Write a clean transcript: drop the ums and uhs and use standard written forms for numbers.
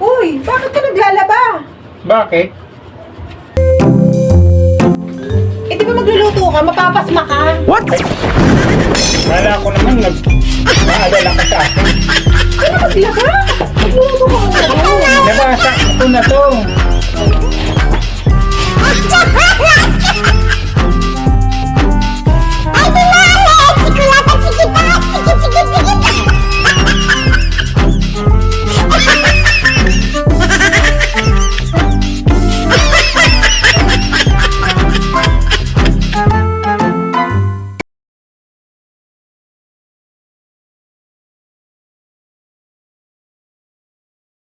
Uy, bakit ka naglalaba? Bakit? Eh di ba magluluto ka, mapapasma ka? What? Kala ko naman naalala ka sa akin. Ano maglaba? Magluluto ka muna. Nabasa ko na to.